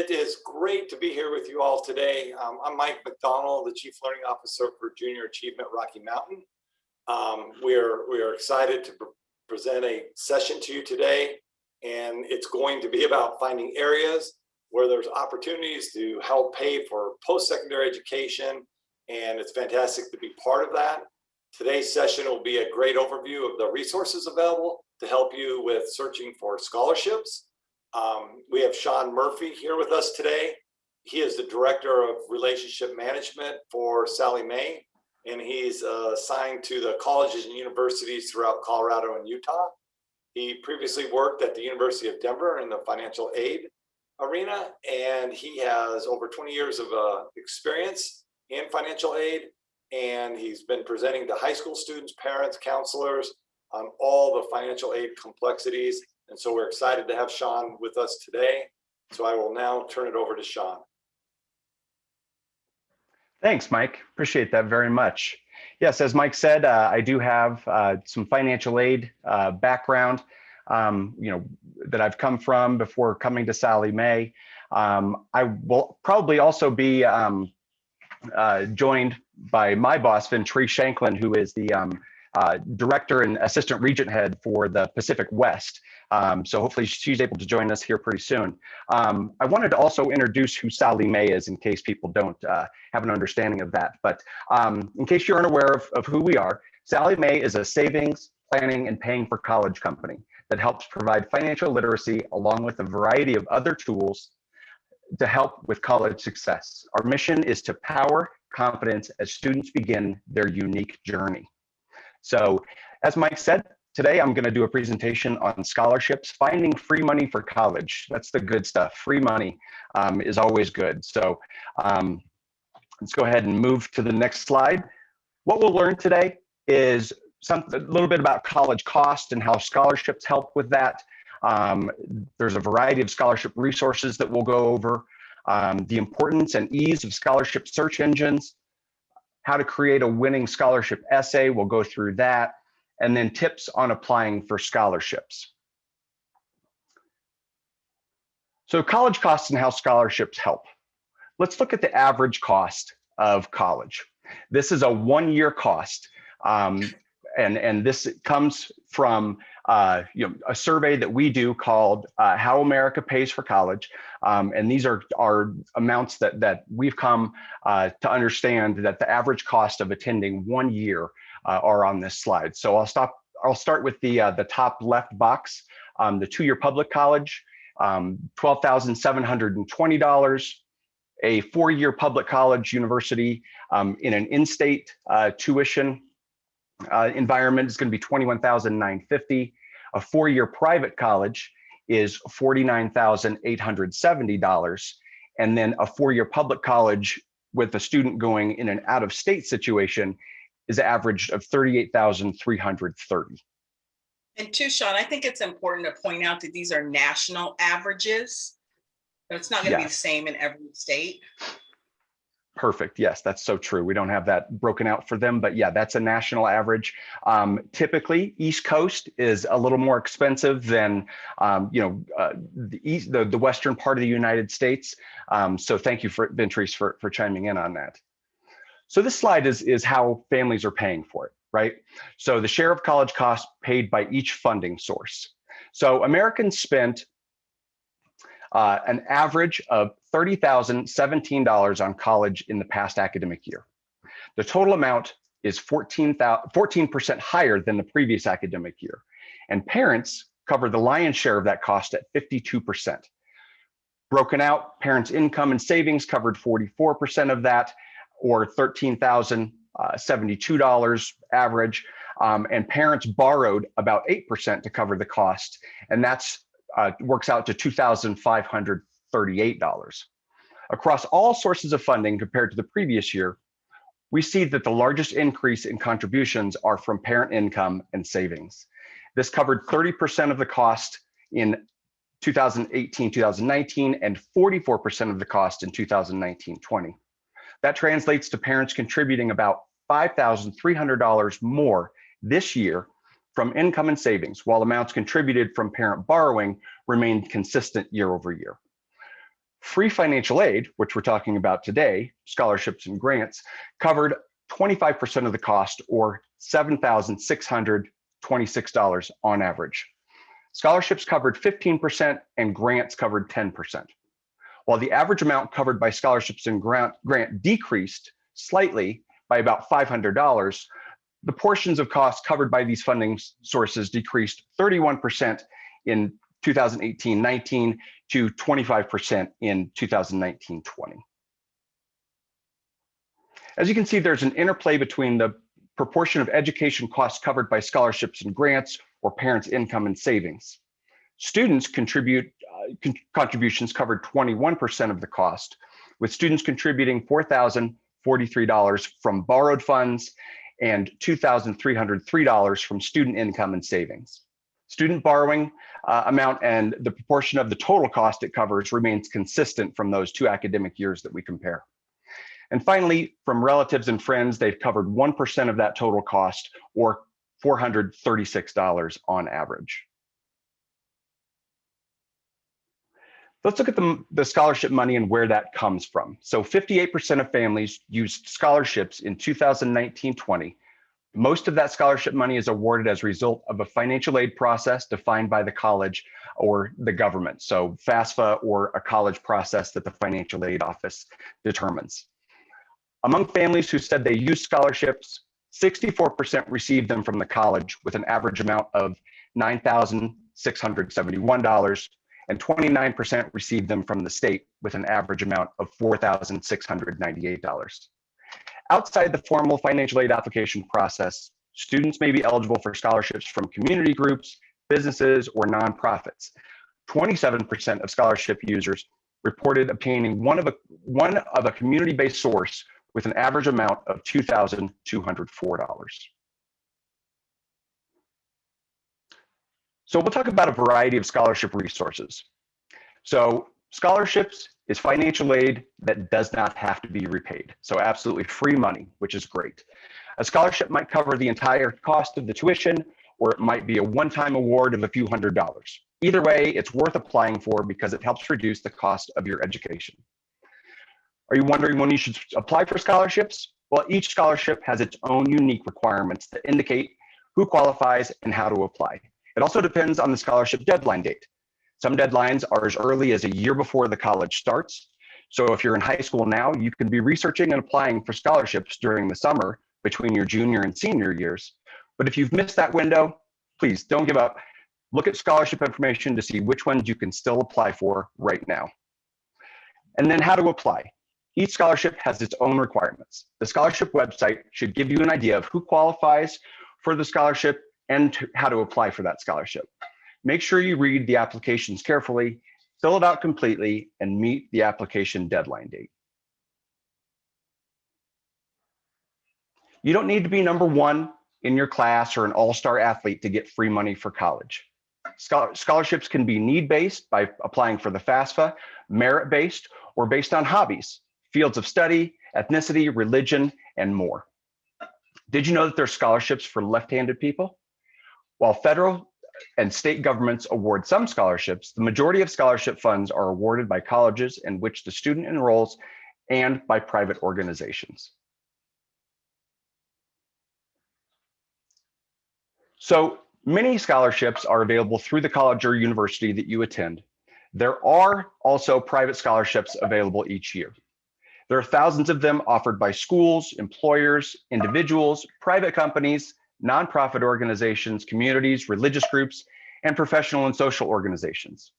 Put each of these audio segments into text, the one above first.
It is great to be here with you all today. I'm Mike McDonald, the Chief Learning Officer for Junior Achievement Rocky Mountain. We are excited to present a session to you today, and it's going to be about finding areas where there's opportunities to help pay for post-secondary education, and it's fantastic to be part of that. Today's session will be a great overview of the resources available to help you with searching for scholarships. We have Shawn Murphy here with us today. He is the Director of Relationship Management for Sallie Mae, and he's assigned to the colleges and universities throughout Colorado and Utah. He previously worked at the University of Denver in the financial aid arena, and he has over 20 years of experience in financial aid, and he's been presenting to high school students, parents, counselors on all the financial aid complexities. And so we're excited to have Shawn with us today. So I will now turn it over to Shawn. Thanks, Mike. Appreciate that very much. Yes, as Mike said, I do have some financial aid background, that I've come from before coming to Sallie Mae. I will probably also be joined by my boss, Ventrice Shanklin, who is the Director and Assistant Regent Head for the Pacific West. So hopefully she's able to join us here pretty soon. I wanted to also introduce who Sallie Mae is in case people don't have an understanding of that. But in case you're unaware of who we are, Sallie Mae is a savings, planning, and paying for college company that helps provide financial literacy along with a variety of other tools to help with college success. Our mission is to power confidence as students begin their unique journey. So as Mike said, today I'm going to do a presentation on scholarships, finding free money for college. That's the good stuff. Free money is always good. So let's go ahead and move to the next slide. What we'll learn today is a little bit about college cost and how scholarships help with that. There's a variety of scholarship resources that we'll go over, the importance and ease of scholarship search engines, how to create a winning scholarship essay, we'll go through that, and then tips on applying for scholarships. So college costs and how scholarships help. Let's look at the average cost of college. This is a one-year cost, and this comes from a survey that we do called How America Pays for College. And these are amounts that we've come to understand that the average cost of attending 1 year are on this slide. So I'll start with the top left box, the 2-year public college, $12,720. A 4-year public college university in an in-state tuition environment is going to be $21,950. A 4-year private college is $49,870. And then a 4-year public college with a student going in an out-of-state situation is averaged of $38,330. And too, Shawn, I think it's important to point out that these are national averages. So it's not going to be the same in every state. Perfect. Yes, that's so true. We don't have that broken out for them, but yeah, that's a national average. Typically, East Coast is a little more expensive than the western part of the United States. So thank you, Ventrice, for chiming in on that. So this slide is how families are paying for it, right? So the share of college costs paid by each funding source. So Americans spent an average of $30,017 on college in the past academic year. The total amount is 14% higher than the previous academic year. And parents cover the lion's share of that cost at 52%. Broken out, parents' income and savings covered 44% of that, or $13,072 average. And parents borrowed about 8% to cover the cost. And that's works out to $2,538. Across all sources of funding compared to the previous year, we see that the largest increase in contributions are from parent income and savings. This covered 30% of the cost in 2018-2019 and 44% of the cost in 2019-20. That translates to parents contributing about $5,300 more this year from income and savings, while amounts contributed from parent borrowing remained consistent year over year. Free financial aid, which we're talking about today, scholarships and grants, covered 25% of the cost, or $7,626 on average. Scholarships covered 15% and grants covered 10%. While the average amount covered by scholarships and grant decreased slightly by about $500, the portions of costs covered by these funding sources decreased 31% in 2018-19 to 25% in 2019-20. As you can see, there's an interplay between the proportion of education costs covered by scholarships and grants or parents' income and savings. Students contributions covered 21% of the cost, with students contributing $4,043 from borrowed funds and $2,303 from student income and savings. Student borrowing amount and the proportion of the total cost it covers remains consistent from those 2 academic years that we compare. And finally, from relatives and friends, they've covered 1% of that total cost, or $436 on average. Let's look at the scholarship money and where that comes from. So 58% of families used scholarships in 2019-20. Most of that scholarship money is awarded as a result of a financial aid process defined by the college or the government. So FAFSA, or a college process that the financial aid office determines. Among families who said they used scholarships, 64% received them from the college with an average amount of $9,671, and 29% received them from the state with an average amount of $4,698. Outside the formal financial aid application process, students may be eligible for scholarships from community groups, businesses, or nonprofits. 27% of scholarship users reported obtaining one of a community-based source with an average amount of $2,204. So we'll talk about a variety of scholarship resources. So scholarships is financial aid that does not have to be repaid. So absolutely free money, which is great. A scholarship might cover the entire cost of the tuition, or it might be a one-time award of a few $100s. Either way, it's worth applying for because it helps reduce the cost of your education. Are you wondering when you should apply for scholarships? Well, each scholarship has its own unique requirements that indicate who qualifies and how to apply. It also depends on the scholarship deadline date. Some deadlines are as early as a year before the college starts. So if you're in high school now, you can be researching and applying for scholarships during the summer between your junior and senior years. But if you've missed that window, please don't give up. Look at scholarship information to see which ones you can still apply for right now. And then how to apply. Each scholarship has its own requirements. The scholarship website should give you an idea of who qualifies for the scholarship and how to apply for that scholarship. Make sure you read the applications carefully, fill it out completely, and meet the application deadline date. You don't need to be number 1 in your class or an all-star athlete to get free money for college. Scholarships can be need-based by applying for the FAFSA, merit-based, or based on hobbies, fields of study, ethnicity, religion, and more. Did you know that there's scholarships for left-handed people? While federal and state governments award some scholarships, the majority of scholarship funds are awarded by colleges in which the student enrolls and by private organizations. So many scholarships are available through the college or university that you attend. There are also private scholarships available each year. There are thousands of them offered by schools, employers, individuals, private companies, nonprofit organizations, communities, religious groups, and professional and social organizations.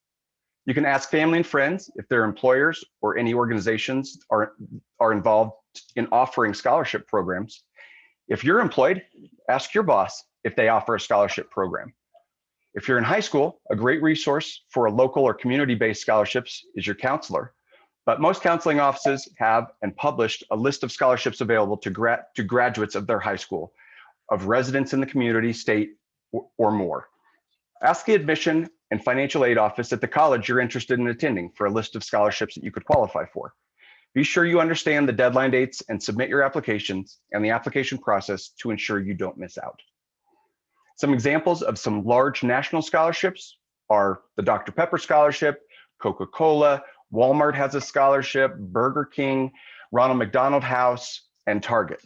You can ask family and friends if their employers or any organizations are involved in offering scholarship programs. If you're employed, ask your boss if they offer a scholarship program. If you're in high school, a great resource for a local or community-based scholarships is your counselor. But most counseling offices have and published a list of scholarships available to graduates of their high school, of residents in the community, state, or more. Ask the admission and financial aid office at the college you're interested in attending for a list of scholarships that you could qualify for. Be sure you understand the deadline dates and submit your applications and the application process to ensure you don't miss out. Some examples of some large national scholarships are the Dr. Pepper Scholarship, Coca-Cola, Walmart has a scholarship, Burger King, Ronald McDonald House, and Target.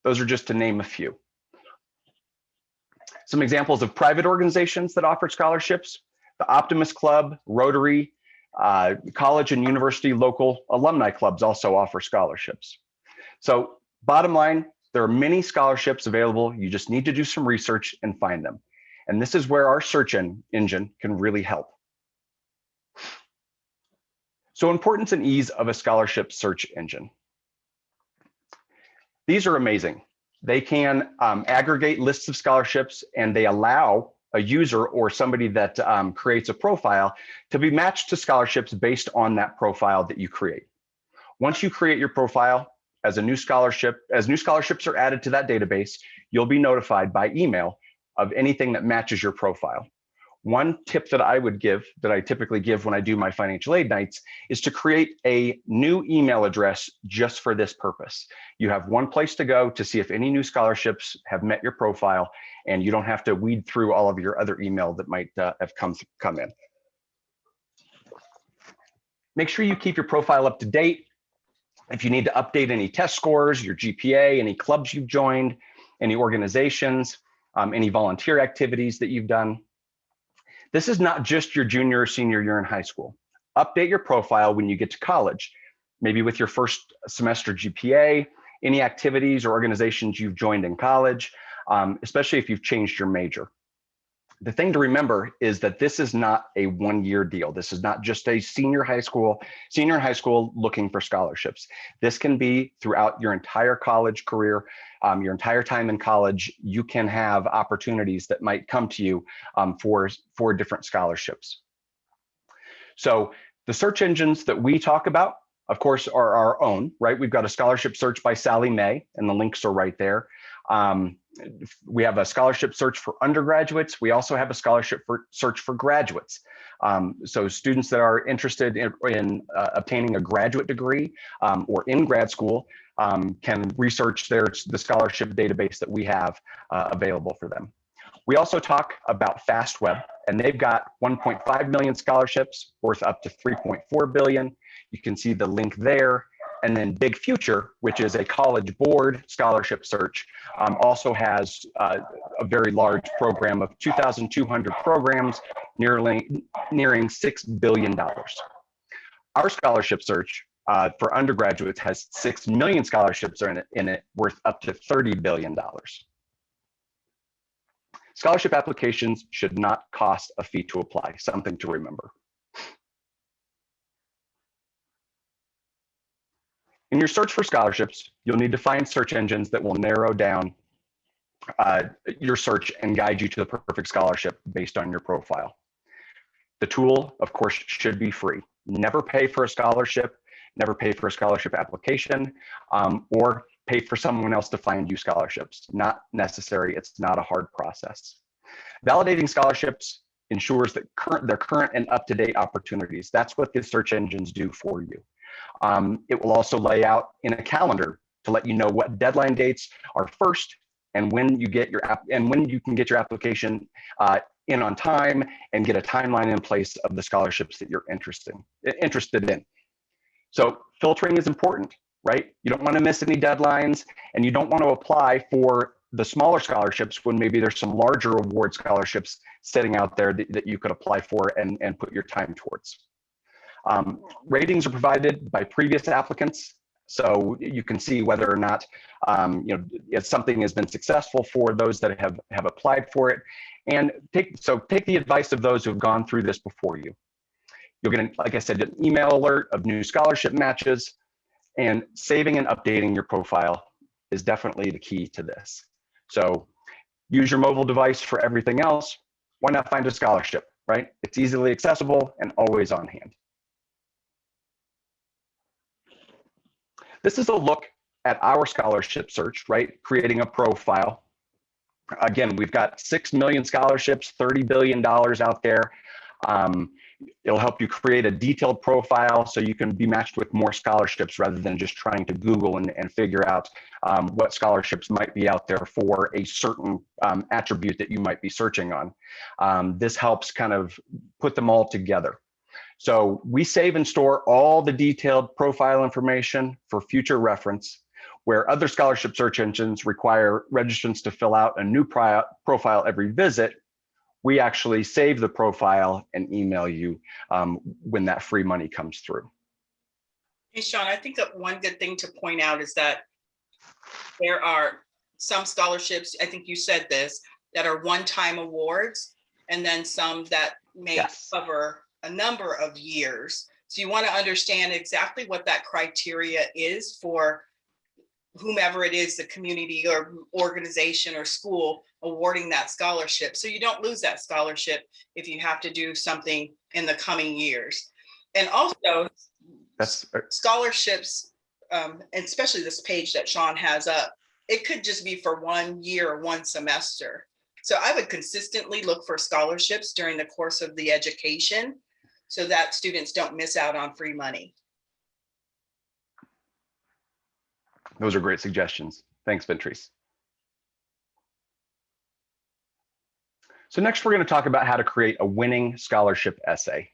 Those are just to name a few. Some examples of private organizations that offer scholarships: the Optimist Club, Rotary, college and university local alumni clubs also offer scholarships. So bottom line, there are many scholarships available. You just need to do some research and find them. And this is where our search engine can really help. So importance and ease of a scholarship search engine. These are amazing. They can aggregate lists of scholarships, and they allow a user or somebody that creates a profile to be matched to scholarships based on that profile that you create. Once you create your profile as new scholarships are added to that database, you'll be notified by email of anything that matches your profile. One tip that I would give, that I typically give when I do my financial aid nights, is to create a new email address just for this purpose. You have one place to go to see if any new scholarships have met your profile, and you don't have to weed through all of your other email that might have come in. Make sure you keep your profile up to date. If you need to update any test scores, your GPA, any clubs you've joined, any organizations, any volunteer activities that you've done. This is not just your junior or senior year in high school. Update your profile when you get to college, maybe with your first semester GPA, any activities or organizations you've joined in college, especially if you've changed your major. The thing to remember is that this is not a one-year deal. This is not just a senior in high school looking for scholarships. This can be throughout your entire college career, your entire time in college. You can have opportunities that might come to you for different scholarships. So the search engines that we talk about, of course, are our own, right? We've got a scholarship search by Sally Mae, and the links are right there. We have a scholarship search for undergraduates. We also have a scholarship search for graduates. So students that are interested in obtaining a graduate degree or in grad school can research the scholarship database that we have available for them. We also talk about FastWeb, and they've got 1.5 million scholarships worth up to 3.4 billion. You can see the link there. And then Big Future, which is a college board scholarship search, also has a very large program of 2,200 programs, nearing $6 billion. Our scholarship search for undergraduates has 6 million scholarships in it, worth up to $30 billion. Scholarship applications should not cost a fee to apply, something to remember. In your search for scholarships, you'll need to find search engines that will narrow down your search and guide you to the perfect scholarship based on your profile. The tool, of course, should be free. Never pay for a scholarship, never pay for a scholarship application, or pay for someone else to find you scholarships. Not necessary. It's not a hard process. Validating scholarships ensures that they're current and up-to-date opportunities. That's what the search engines do for you. It will also lay out in a calendar to let you know what deadline dates are first, and when you get when you can get your application in on time and get a timeline in place of the scholarships that you're interested in. So filtering is important, right? You don't want to miss any deadlines, and you don't want to apply for the smaller scholarships when maybe there's some larger award scholarships sitting out there that you could apply for and put your time towards. Ratings are provided by previous applicants, so you can see whether or not if something has been successful for those that have applied for it, and take the advice of those who have gone through this before you. You'll get, like I said, an email alert of new scholarship matches, and saving and updating your profile is definitely the key to this. So use your mobile device for everything else. Why not find a scholarship, right? It's easily accessible and always on hand. This is a look at our scholarship search, right? Creating a profile. Again, we've got 6 million scholarships, $30 billion out there. It'll help you create a detailed profile so you can be matched with more scholarships rather than just trying to Google and figure out what scholarships might be out there for a certain attribute that you might be searching on. This helps kind of put them all together. So we save and store all the detailed profile information for future reference. Where other scholarship search engines require registrants to fill out a new profile every visit, we actually save the profile and email you when that free money comes through. Hey, Shawn, I think that one good thing to point out is that there are some scholarships, I think you said this, that are one-time awards, and then some that may Yes. cover a number of years. So you want to understand exactly what that criteria is for whomever it is, the community or organization or school awarding that scholarship. So you don't lose that scholarship if you have to do something in the coming years. And also scholarships, and especially this page that Shawn has up, it could just be for 1 year or 1 semester. So I would consistently look for scholarships during the course of the education so that students don't miss out on free money. Those are great suggestions. Thanks, Ventrice. So next, we're going to talk about how to create a winning scholarship essay.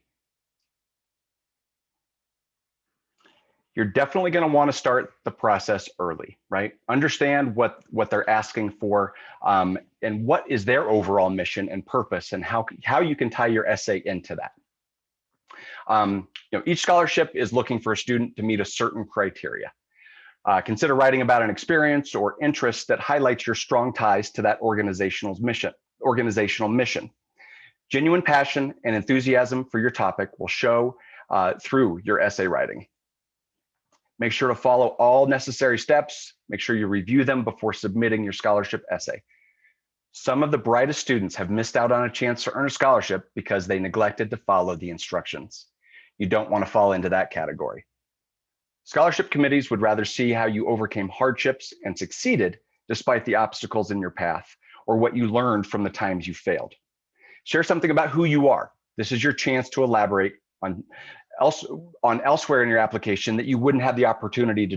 You're definitely going to want to start the process early, right? Understand what they're asking for and what is their overall mission and purpose, and how you can tie your essay into that. Each scholarship is looking for a student to meet a certain criteria. Consider writing about an experience or interest that highlights your strong ties to that organizational mission. Genuine passion and enthusiasm for your topic will show through your essay writing. Make sure to follow all necessary steps. Make sure you review them before submitting your scholarship essay. Some of the brightest students have missed out on a chance to earn a scholarship because they neglected to follow the instructions. You don't want to fall into that category. Scholarship committees would rather see how you overcame hardships and succeeded despite the obstacles in your path, or what you learned from the times you failed. Share something about who you are. This is your chance to elaborate on elsewhere in your application that you wouldn't have the opportunity to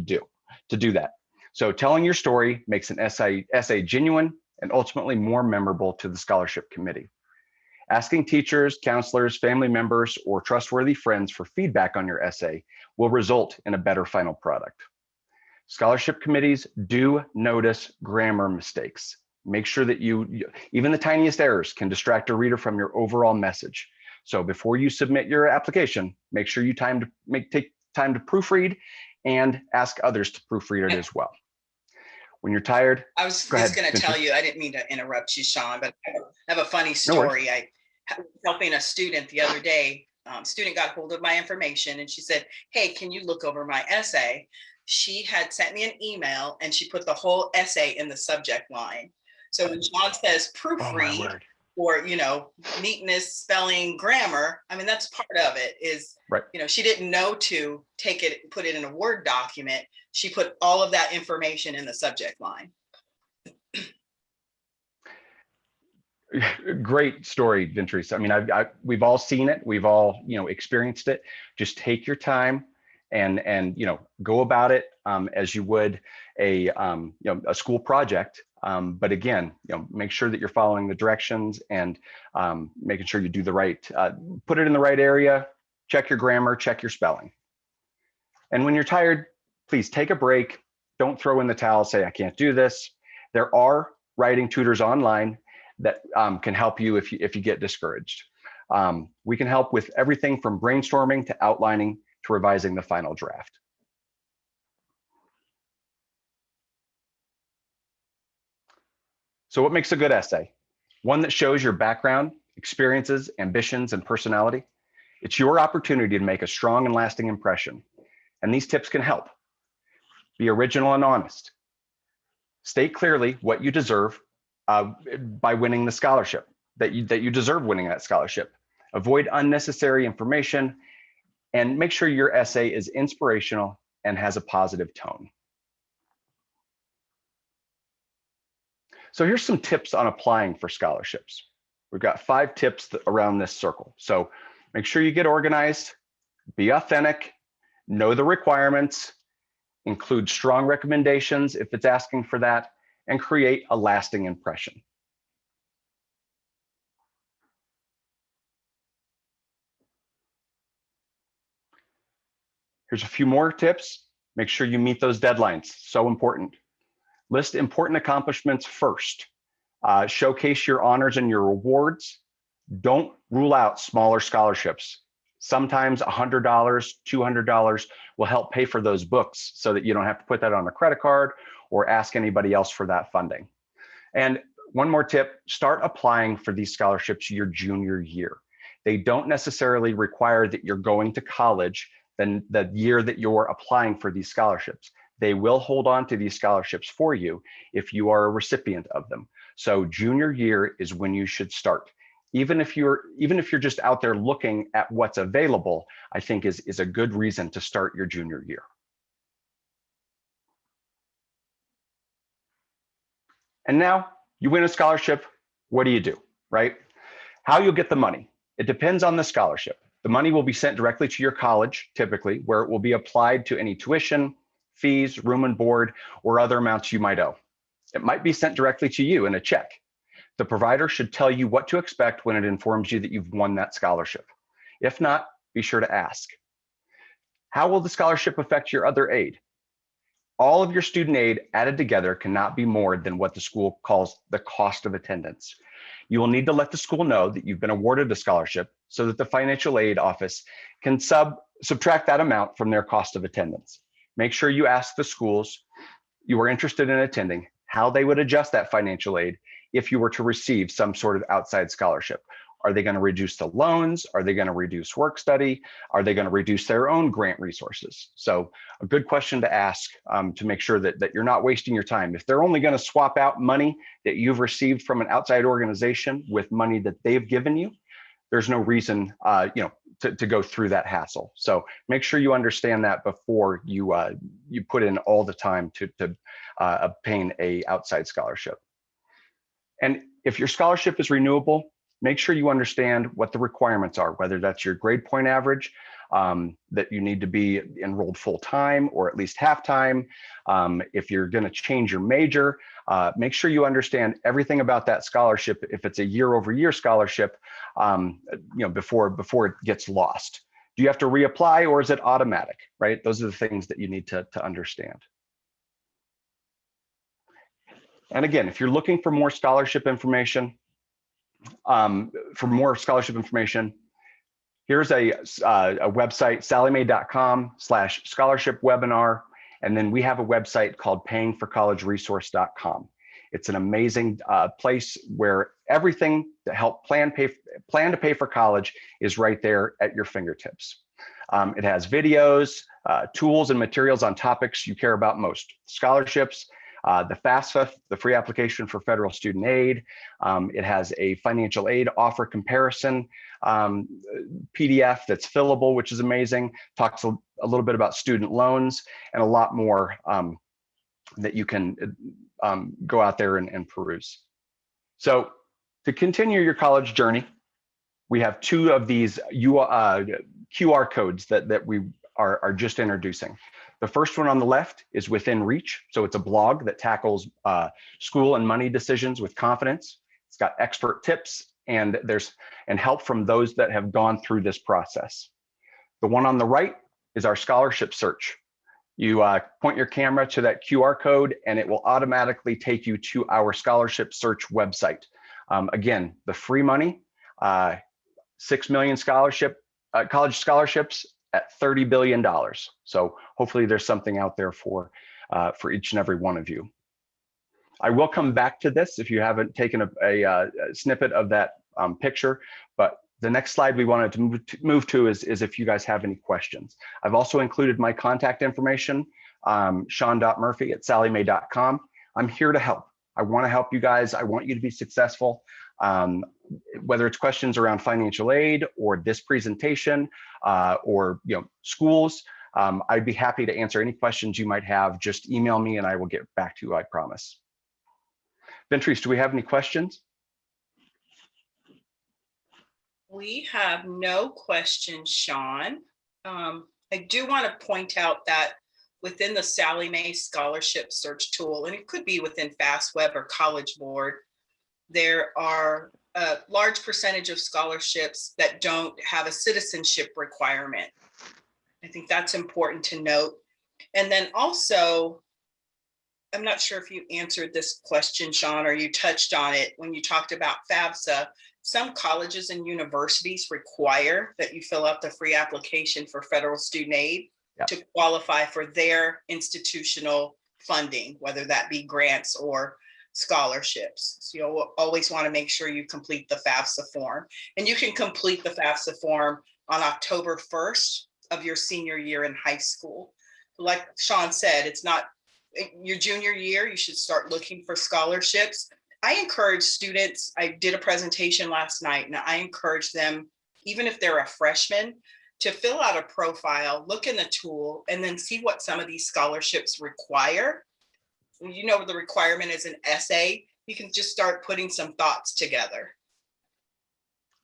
do that. So telling your story makes an essay genuine and ultimately more memorable to the scholarship committee. Asking teachers, counselors, family members, or trustworthy friends for feedback on your essay will result in a better final product. Scholarship committees do notice grammar mistakes. Make sure that even the tiniest errors can distract a reader from your overall message. So before you submit your application, make sure you take time to proofread and ask others to proofread it as well. When you're tired, I was just going to tell you, I didn't mean to interrupt you, Shawn, but I have a funny story. I was helping a student the other day. Student got hold of my information and she said, "Hey, can you look over my essay?" She had sent me an email and she put the whole essay in the subject line. So when Shawn says proofread, or neatness, spelling, grammar, I mean, that's part of it. Is right. She didn't know to take it, put it in a Word document. She put all of that information in the subject line. Great story, Ventrice. I mean, we've all seen it. We've all experienced it. Just take your time and go about it as you would a school project. But again, make sure that you're following the directions and making sure you do the right, put it in the right area, check your grammar, check your spelling. And when you're tired, please take a break. Don't throw in the towel, say, "I can't do this." There are writing tutors online that can help you if you get discouraged. We can help with everything from brainstorming to outlining to revising the final draft. So what makes a good essay? One that shows your background, experiences, ambitions, and personality. It's your opportunity to make a strong and lasting impression. And these tips can help. Be original and honest. State clearly what you deserve by winning the scholarship, that you deserve winning that scholarship. Avoid unnecessary information and make sure your essay is inspirational and has a positive tone. So here's some tips on applying for scholarships. We've got 5 tips around this circle. So make sure you get organized, be authentic, know the requirements, include strong recommendations if it's asking for that, and create a lasting impression. Here's a few more tips. Make sure you meet those deadlines. So important. List important accomplishments first. Showcase your honors and your rewards. Don't rule out smaller scholarships. Sometimes $100, $200 will help pay for those books so that you don't have to put that on a credit card or ask anybody else for that funding. And one more tip, start applying for these scholarships your junior year. They don't necessarily require that you're going to college then the year that you're applying for these scholarships. They will hold on to these scholarships for you if you are a recipient of them. So junior year is when you should start. Even if you're just out there looking at what's available, I think is a good reason to start your junior year. And now you win a scholarship, what do, right? How you'll get the money. It depends on the scholarship. The money will be sent directly to your college, typically, where it will be applied to any tuition, fees, room and board, or other amounts you might owe. It might be sent directly to you in a check. The provider should tell you what to expect when it informs you that you've won that scholarship. If not, be sure to ask. How will the scholarship affect your other aid? All of your student aid added together cannot be more than what the school calls the cost of attendance. You will need to let the school know that you've been awarded a scholarship so that the financial aid office can subtract that amount from their cost of attendance. Make sure you ask the schools you are interested in attending how they would adjust that financial aid if you were to receive some sort of outside scholarship. Are they going to reduce the loans? Are they going to reduce work study? Are they going to reduce their own grant resources? So a good question to ask to make sure that you're not wasting your time. If they're only going to swap out money that you've received from an outside organization with money that they've given you, there's no reason to go through that hassle. So make sure you understand that before you put in all the time to obtain a outside scholarship. And if your scholarship is renewable, make sure you understand what the requirements are, whether that's your grade point average, that you need to be enrolled full time or at least half time. If you're going to change your major, make sure you understand everything about that scholarship. If it's a year-over-year scholarship, before it gets lost. Do you have to reapply or is it automatic, right? Those are the things that you need to understand. And again, if you're looking for more scholarship information, here's a website, salliemae.com/scholarship webinar. And then we have a website called payingforcollegeresource.com. It's an amazing place where everything to help plan to pay for college is right there at your fingertips. It has videos, tools, and materials on topics you care about most. Scholarships, the FAFSA, the free application for federal student aid. It has a financial aid offer comparison PDF that's fillable, which is amazing. Talks a little bit about student loans and a lot more that you can go out there and peruse. So to continue your college journey, we have two of these QR codes that we are just introducing. The first one on the left is Within Reach. So it's a blog that tackles school and money decisions with confidence. It's got expert tips and help from those that have gone through this process. The one on the right is our scholarship search. You point your camera to that QR code and it will automatically take you to our scholarship search website. Again, the free money, 6 million college scholarships at $30 billion. So hopefully there's something out there for each and every one of you. I will come back to this if you haven't taken a snippet of that picture, but the next slide we wanted to move to is if you guys have any questions. I've also included my contact information, Shawn.Murphy@salliemae.com. I'm here to help. I want to help you guys. I want you to be successful. Whether it's questions around financial aid or this presentation or schools, I'd be happy to answer any questions you might have. Just email me and I will get back to you, I promise. Ventrice, do we have any questions? We have no questions, Shawn. I do want to point out that within the Sallie Mae Scholarship Search Tool, and it could be within FastWeb or College Board, there are a large percentage of scholarships that don't have a citizenship requirement. I think that's important to note. And then also, I'm not sure if you answered this question, Shawn, or you touched on it when you talked about FAFSA. Some colleges and universities require that you fill out the free application for federal student aid to qualify for their institutional funding, whether that be grants or scholarships. So you'll always want to make sure you complete the FAFSA form. And you can complete the FAFSA form on October 1st of your senior year in high school. Like Shawn said, it's not your junior year, you should start looking for scholarships. I encourage students, I did a presentation last night, and I encourage them, even if they're a freshman, to fill out a profile, look in the tool, and then see what some of these scholarships require. You know, the requirement is an essay. You can just start putting some thoughts together.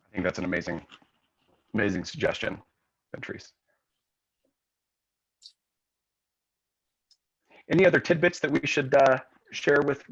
I think that's an amazing suggestion, Ventrice. Any other tidbits that we should share with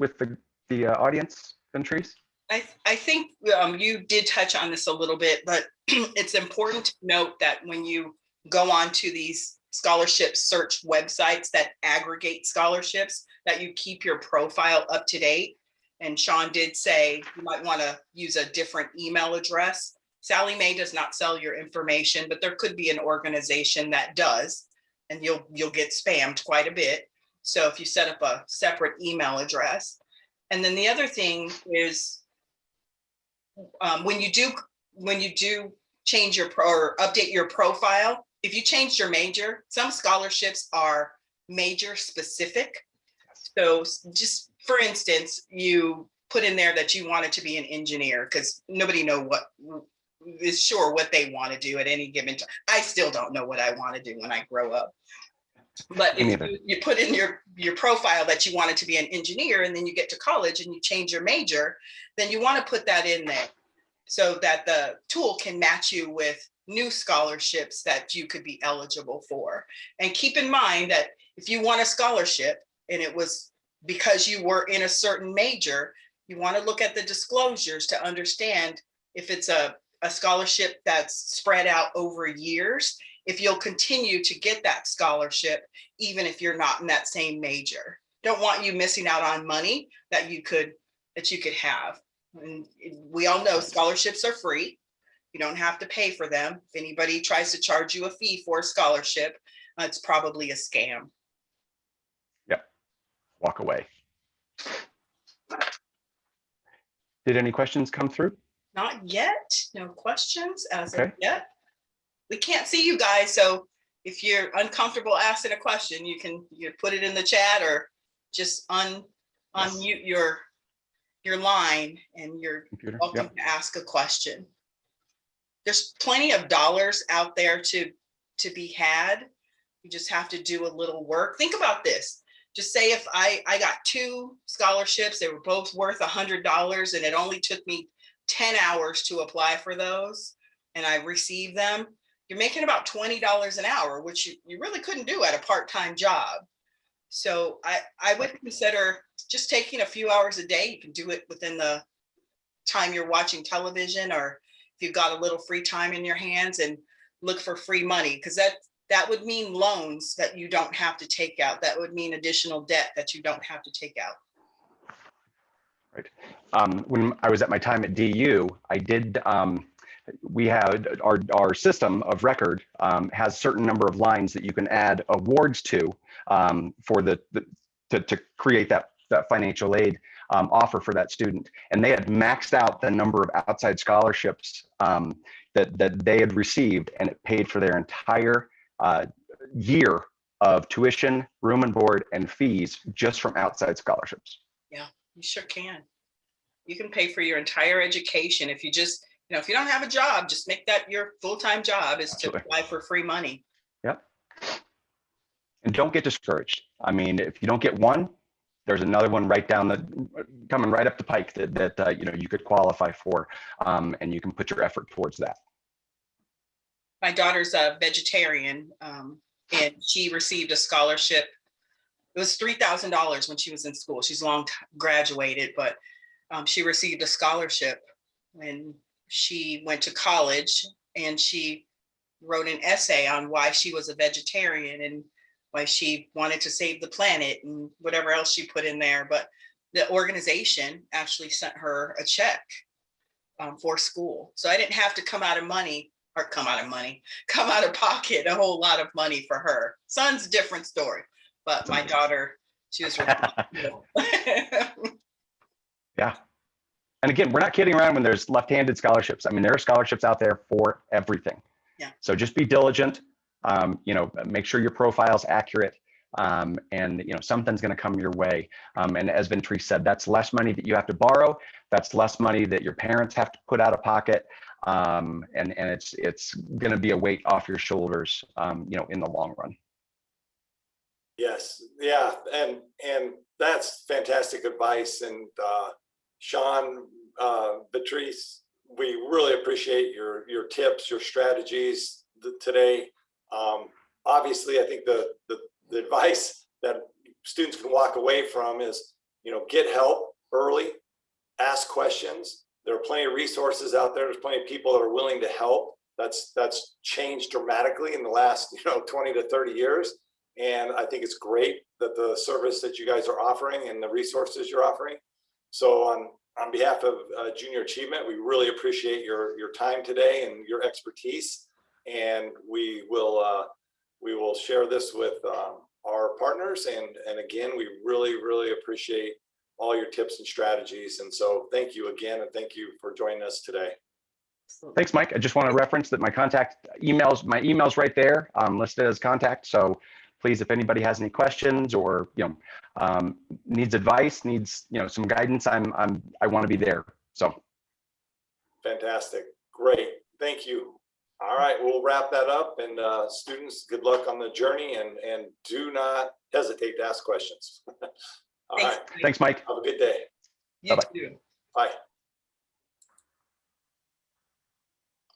the audience, Ventrice? I think you did touch on this a little bit, but it's important to note that when you go on to these scholarship search websites that aggregate scholarships, that you keep your profile up to date. And Shawn did say you might want to use a different email address. Sally Mae does not sell your information, but there could be an organization that does, and you'll get spammed quite a bit. So if you set up a separate email address. And then the other thing is when you do change your or update your profile, if you changed your major, some scholarships are major specific. So just for instance, you put in there that you wanted to be an engineer, because nobody is sure what they want to do at any given time. I still don't know what I want to do when I grow up. But if you put in your profile that you wanted to be an engineer, and then you get to college and you change your major, then you want to put that in there so that the tool can match you with new scholarships that you could be eligible for. And keep in mind that if you want a scholarship and it was because you were in a certain major, you want to look at the disclosures to understand if it's a scholarship that's spread out over years, if you'll continue to get that scholarship, even if you're not in that same major. Don't want you missing out on money that you could have. And we all know scholarships are free. You don't have to pay for them. If anybody tries to charge you a fee for a scholarship, it's probably a scam. Yep. Walk away. Did any questions come through? Not yet. No questions as Okay. of yet. We can't see you guys, so if you're uncomfortable asking a question, you put it in the chat or just unmute your line, and you're Computer. welcome Yep. to ask a question. There's plenty of dollars out there to be had. You just have to do a little work. Think about this. Just say if I got 2 scholarships, they were both worth $100, and it only took me 10 hours to apply for those, and I received them. You're making about $20 an hour, which you really couldn't do at a part-time job. So I would consider just taking a few hours a day. You can do it within the time you're watching television, or if you've got a little free time in your hands, and look for free money, because that would mean loans that you don't have to take out. That would mean additional debt that you don't have to take out. Right. When I was at my time at DU, I did, we had our system of record has certain number of lines that you can add awards to for to create that financial aid offer for that student. And they had maxed out the number of outside scholarships that they had received, and it paid for their entire year of tuition, room and board, and fees just from outside scholarships. Yeah, you sure can. You can pay for your entire education if you just, if you don't have a job, just make that your full-time job is Absolutely. to apply for free money. Yep. And don't get discouraged. I mean, if you don't get one, there's another one right coming right up the pike that you could qualify for, and you can put your effort towards that. My daughter's a vegetarian, and she received a scholarship. It was $3,000 when she was in school. She's long graduated, but she received a scholarship when she went to college, and she wrote an essay on why she was a vegetarian and why she wanted to save the planet and whatever else she put in there. But the organization actually sent her a check for school. So I didn't have to come out of pocket a whole lot of money for her. Son's a different story, but my daughter, she was responsible. Yeah. And again, we're not kidding around when there's left-handed scholarships. I mean, there are scholarships out there for everything. Yeah. So just be diligent, make sure your profile's accurate, and something's going to come your way. And as Ventrice said, that's less money that you have to borrow. That's less money that your parents have to put out of pocket. And it's going to be a weight off your shoulders, in the long run. Yes. Yeah. And that's fantastic advice. And Shawn, Ventrice, we really appreciate your tips, your strategies today. Obviously, I think the advice that students can walk away from is, get help early, ask questions. There are plenty of resources out there. There's plenty of people that are willing to help. That's changed dramatically in the last 20 to 30 years. And I think it's great that the service that you guys are offering and the resources you're offering. So on behalf of Junior Achievement, we really appreciate your time today and your expertise. And we will share this with our partners. And again, we really appreciate all your tips and strategies. And so thank you again, and thank you for joining us today. Thanks, Mike. I just want to reference that my email's right there, listed as contact. So please, if anybody has any questions or needs advice, needs some guidance, I want to be there. So fantastic, great, thank you. All right, we'll wrap that up. And students, good luck on the journey, and do not hesitate to ask questions. All right. Thanks, Mike. Have a good day. You Bye-bye. too. Bye.